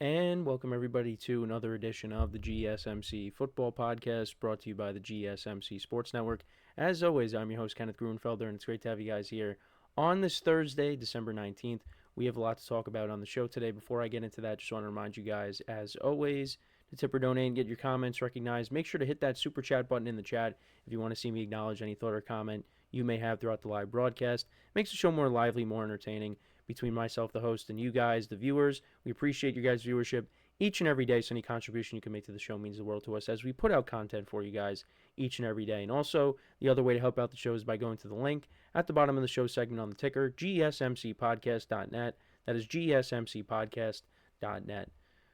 And welcome everybody to another edition of the GSMC Football Podcast brought to you by the GSMC Sports Network. As always, I'm your host, Kenneth Gruenfelder, and it's great to have you guys here on this Thursday, December 19th. We have a lot to talk about on the show today. Before I get into that, just want to remind you guys, as always, to tip or donate and get your comments recognized. Make sure to hit that super chat button in the chat if you want to see me acknowledge any thought or comment you may have throughout the live broadcast. Makes the show more lively, more entertaining between myself, the host, and you guys, the viewers. We appreciate your guys' viewership each and every day, so any contribution you can make to the show means the world to us as we put out content for you guys each and every day. And also, the other way to help out the show is by going to the link at the bottom of the show segment on the ticker, gsmcpodcast.net. That is gsmcpodcast.net.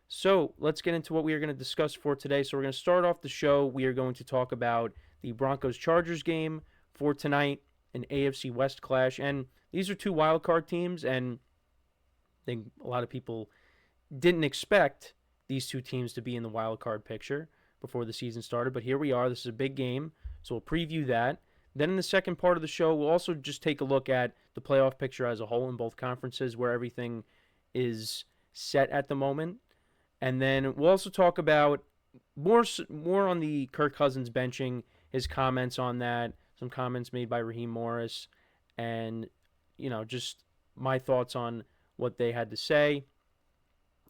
So let's get into what we are going to discuss for today. So we're going to start off the show. We are going to talk about the Broncos-Chargers game for tonight, an AFC West clash. And these are two wild card teams, and I think a lot of people didn't expect these two teams to be in the wild card picture before the season started. But here we are. This is a big game, so we'll preview that. Then in the second part of the show, we'll also just take a look at the playoff picture as a whole in both conferences, where everything is set at the moment. And then we'll also talk about more on the Kirk Cousins benching, his comments on that, some comments made by Raheem Morris, and just my thoughts on what they had to say.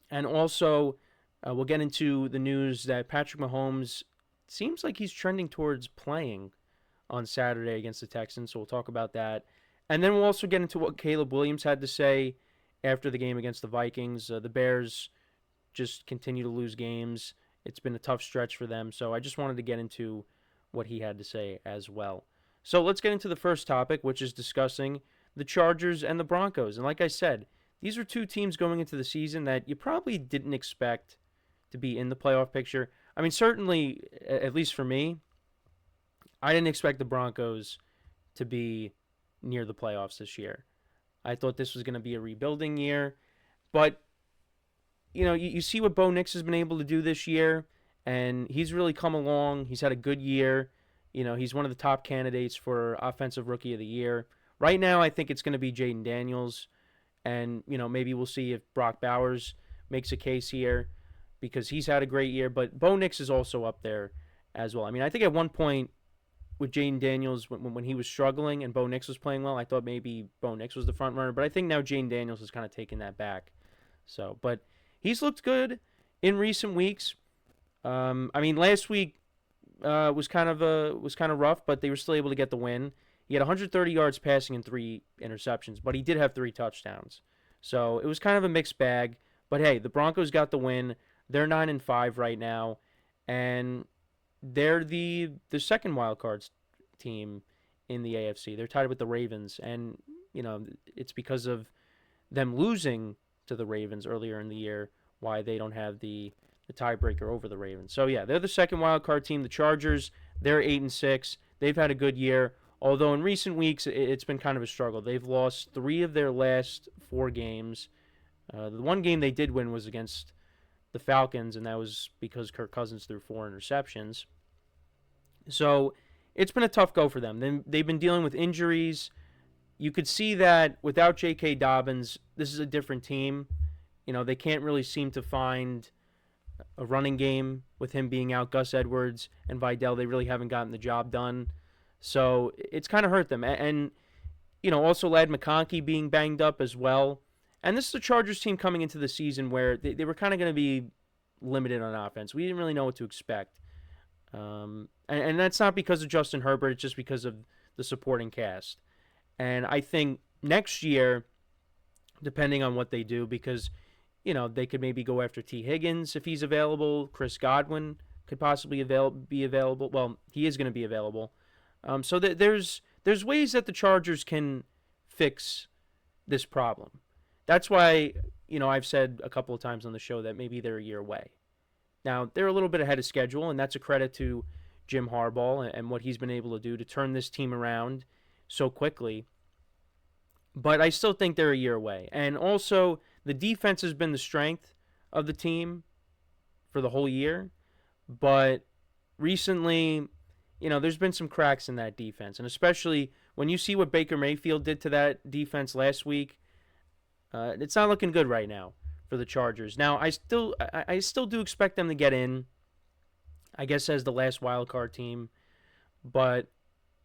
And also, we'll get into the news that Patrick Mahomes seems like he's trending towards playing on Saturday against the Texans, so we'll talk about that. And then we'll also get into what Caleb Williams had to say after the game against the Vikings. The Bears just continue to lose games. It's been a tough stretch for them, so I just wanted to get into what he had to say as well. So let's get into the first topic, which is discussing the Chargers and the Broncos. And like I said, these are two teams going into the season that you probably didn't expect to be in the playoff picture. I mean, certainly, at least for me, I didn't expect the Broncos to be near the playoffs this year. I thought this was going to be a rebuilding year. But, you see what Bo Nix has been able to do this year, and he's really come along. He's had a good year. He's one of the top candidates for Offensive Rookie of the Year. Right now, I think it's going to be Jaden Daniels, and maybe we'll see if Brock Bowers makes a case here because he's had a great year. But Bo Nix is also up there as well. I mean, I think at one point with Jaden Daniels, when he was struggling and Bo Nix was playing well, I thought maybe Bo Nix was the front runner. But I think now Jaden Daniels has kind of taken that back. So, but he's looked good in recent weeks. Last week was kind of rough, but they were still able to get the win. He had 130 yards passing and 3 interceptions, but he did have 3 touchdowns. So it was kind of a mixed bag. But hey, the Broncos got the win. They're 9-5 right now, and they're the second wild cards team in the AFC. They're tied with the Ravens, and it's because of them losing to the Ravens earlier in the year why they don't have the tiebreaker over the Ravens. So yeah, they're the second wild card team. The Chargers, they're 8-6. They've had a good year. Although in recent weeks, it's been kind of a struggle. They've lost 3 of their last 4 games. The one game they did win was against the Falcons, and that was because Kirk Cousins threw 4 interceptions. So it's been a tough go for them. They've been dealing with injuries. You could see that without J.K. Dobbins, this is a different team. They can't really seem to find a running game with him being out. Gus Edwards and Vidal, they really haven't gotten the job done. So it's kind of hurt them. And also Ladd McConkey being banged up as well. And this is a Chargers team coming into the season where they were kind of going to be limited on offense. We didn't really know what to expect. And that's not because of Justin Herbert. It's just because of the supporting cast. And I think next year, depending on what they do, because, they could maybe go after T. Higgins if he's available. Chris Godwin could possibly be available. Well, he is going to be available. So there's ways that the Chargers can fix this problem. That's why, I've said a couple of times on the show that maybe they're a year away. Now, they're a little bit ahead of schedule, and that's a credit to Jim Harbaugh and what he's been able to do to turn this team around so quickly. But I still think they're a year away. And also, the defense has been the strength of the team for the whole year. But recently, there's been some cracks in that defense. And especially when you see what Baker Mayfield did to that defense last week, it's not looking good right now for the Chargers. Now, I still do expect them to get in, I guess, as the last wild card team, but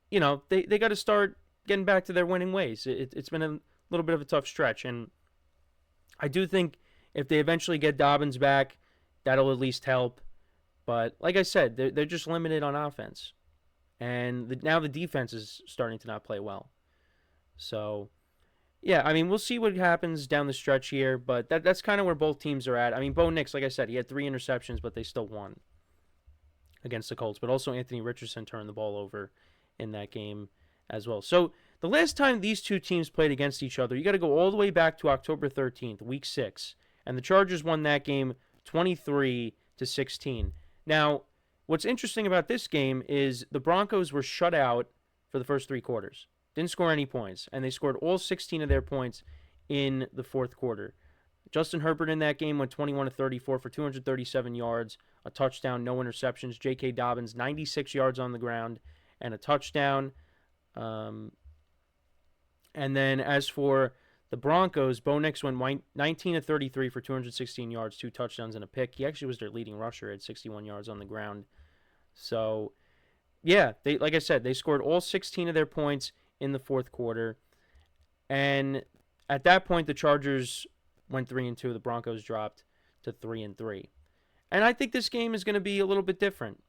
they got to start getting back to their winning ways. It's been a little bit of a tough stretch, and I do think if they eventually get Dobbins back, that'll at least help. But like I said, they're just limited on offense, and now the defense is starting to not play well. So yeah, I mean, we'll see what happens down the stretch here, but that's kind of where both teams are at. I mean, Bo Nix, like I said, he had 3 interceptions, but they still won against the Colts. But also Anthony Richardson turned the ball over in that game as well. So the last time these two teams played against each other, you got to go all the way back to October 13th, Week 6, and the Chargers won that game 23-16. Now, what's interesting about this game is the Broncos were shut out for the first 3 quarters. Didn't score any points, and they scored all 16 of their points in the fourth quarter. Justin Herbert in that game went 21-34 for 237 yards, a touchdown, no interceptions. J.K. Dobbins, 96 yards on the ground and a touchdown. And then as for the Broncos, Bo Nix went 19-33 for 216 yards, 2 touchdowns and a pick. He actually was their leading rusher at 61 yards on the ground. So, yeah, like I said, they scored all 16 of their points in the fourth quarter. And at that point, the Chargers went 3-2. The Broncos dropped to 3-3. And I think this game is going to be a little bit different.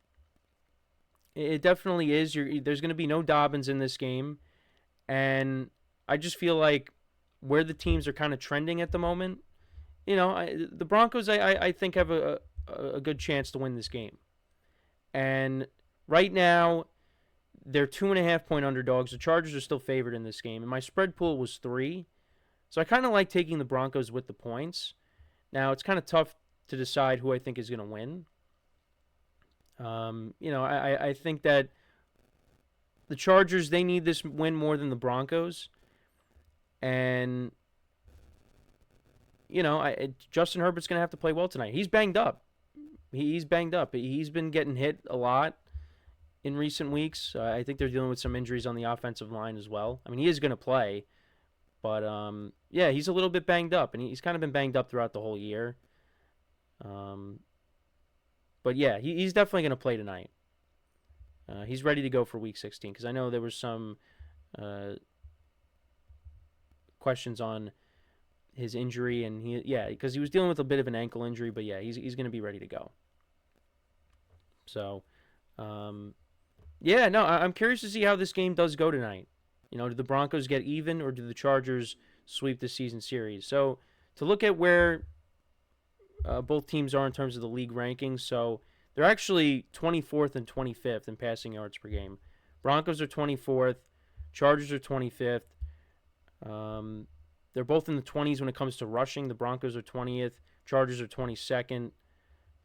It definitely is. There's going to be no Dobbins in this game. And I just feel like where the teams are kind of trending at the moment, the Broncos, I think, have a good chance to win this game. And right now, they're 2.5-point underdogs. The Chargers are still favored in this game. And my spread pool was 3. So I kind of like taking the Broncos with the points. Now, it's kind of tough to decide who I think is going to win. I think that the Chargers, they need this win more than the Broncos. And, Justin Herbert's going to have to play well tonight. He's banged up. He's banged up. He's been getting hit a lot in recent weeks. I think they're dealing with some injuries on the offensive line as well. I mean, he is going to play. But, he's a little bit banged up. And he's kind of been banged up throughout the whole year. But, yeah, he's definitely going to play tonight. He's ready to go for Week 16 because I know there was some questions on his injury, and because he was dealing with a bit of an ankle injury, but yeah, he's going to be ready to go. So, I'm curious to see how this game does go tonight. Do the Broncos get even, or do the Chargers sweep the season series? So, to look at where both teams are in terms of the league rankings, so they're actually 24th and 25th in passing yards per game. Broncos are 24th. Chargers are 25th. They're both in the 20s when it comes to rushing. The Broncos are 20th. Chargers are 22nd.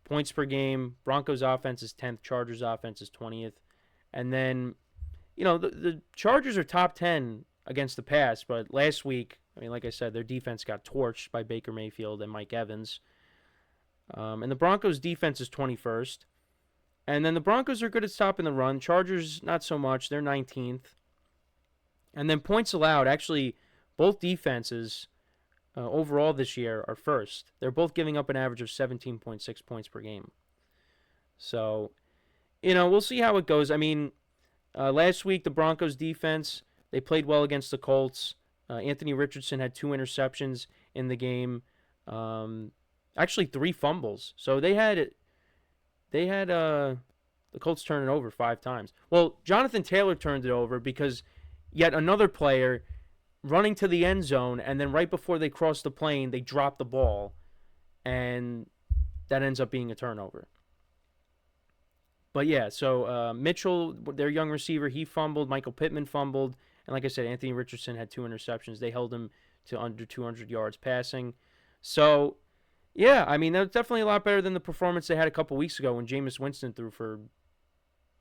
Points per game, Broncos offense is 10th. Chargers offense is 20th. And then, the Chargers are top 10 against the pass, but last week, like I said, their defense got torched by Baker Mayfield and Mike Evans. And the Broncos' defense is 21st. And then the Broncos are good at stopping the run. Chargers, not so much. They're 19th. And then points allowed. Actually, both defenses overall this year are first. They're both giving up an average of 17.6 points per game. So, we'll see how it goes. Last week, the Broncos' defense, they played well against the Colts. Anthony Richardson had 2 interceptions in the game. Actually, 3 fumbles. So they had the Colts turn it over 5 times. Well, Jonathan Taylor turned it over because yet another player running to the end zone, and then right before they crossed the plane, they dropped the ball, and that ends up being a turnover. But yeah, so Mitchell, their young receiver, he fumbled. Michael Pittman fumbled. And like I said, Anthony Richardson had 2 interceptions. They held him to under 200 yards passing. So, yeah, that's definitely a lot better than the performance they had a couple weeks ago when Jameis Winston threw for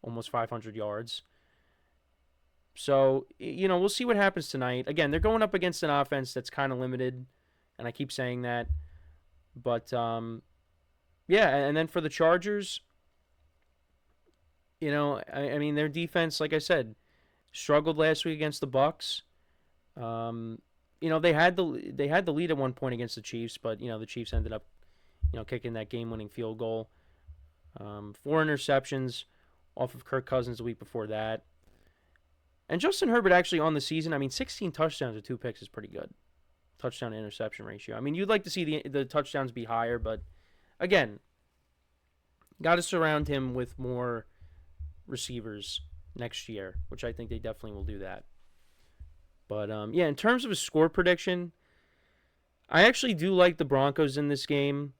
almost 500 yards. So, we'll see what happens tonight. Again, they're going up against an offense that's kind of limited, and I keep saying that. But, and then for the Chargers, their defense, like I said, struggled last week against the Bucs. they had the lead at one point against the Chiefs, but the Chiefs ended up kicking that game-winning field goal. 4 interceptions off of Kirk Cousins the week before that. And Justin Herbert actually on the season, 16 touchdowns with 2 picks is pretty good. Touchdown to interception ratio. You'd like to see the touchdowns be higher, but again, got to surround him with more receivers next year, which I think they definitely will do that. But in terms of a score prediction, I actually do like the Broncos in this game.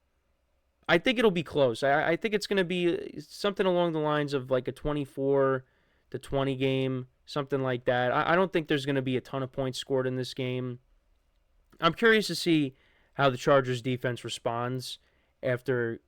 I think it'll be close. I think it's going to be something along the lines of like a 24-20 game, something like that. I don't think there's going to be a ton of points scored in this game. I'm curious to see how the Chargers defense responds after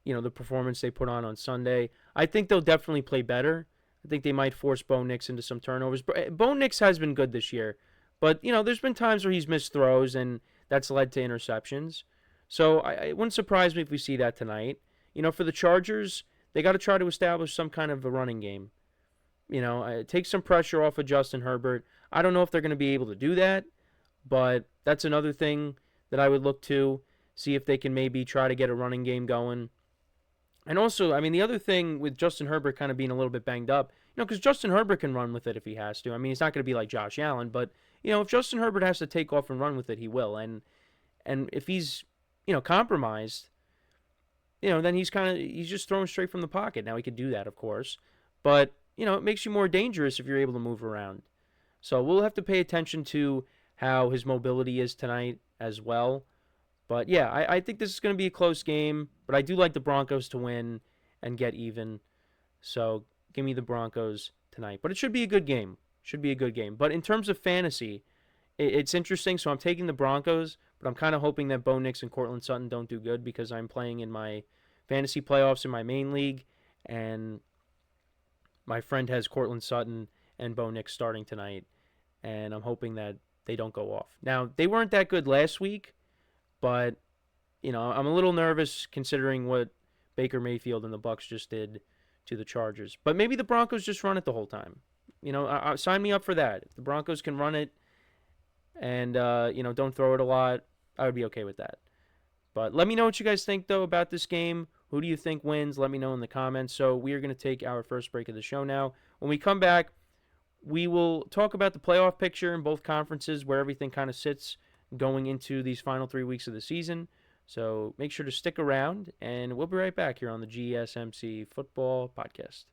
the performance they put on Sunday. I think they'll definitely play better. I think they might force Bo Nix into some turnovers. Bo Nix has been good this year, but there's been times where he's missed throws and that's led to interceptions. So it wouldn't surprise me if we see that tonight. For the Chargers, they got to try to establish some kind of a running game. Take some pressure off of Justin Herbert. I don't know if they're going to be able to do that, but that's another thing that I would look to, see if they can maybe try to get a running game going. And also, the other thing with Justin Herbert kind of being a little bit banged up, because Justin Herbert can run with it if he has to. He's not going to be like Josh Allen, but, if Justin Herbert has to take off and run with it, he will. And if he's, compromised, then he's just throwing straight from the pocket. Now, he could do that, of course, but, it makes you more dangerous if you're able to move around. So we'll have to pay attention to how his mobility is tonight as well. But yeah, I think this is going to be a close game, but I do like the Broncos to win and get even. So give me the Broncos tonight. But it should be a good game. But in terms of fantasy, it's interesting. So I'm taking the Broncos, but I'm kind of hoping that Bo Nix and Courtland Sutton don't do good because I'm playing in my fantasy playoffs in my main league, and my friend has Courtland Sutton and Bo Nix starting tonight, and I'm hoping that they don't go off. Now, they weren't that good last week, but, I'm a little nervous considering what Baker Mayfield and the Bucs just did to the Chargers. But maybe the Broncos just run it the whole time. Sign me up for that. If the Broncos can run it and, don't throw it a lot, I would be okay with that. But let me know what you guys think, though, about this game. Who do you think wins? Let me know in the comments. So we are going to take our first break of the show now. When we come back, we will talk about the playoff picture in both conferences, where everything kind of sits going into these final 3 weeks of the season. So make sure to stick around, and we'll be right back here on the GSMC Football Podcast.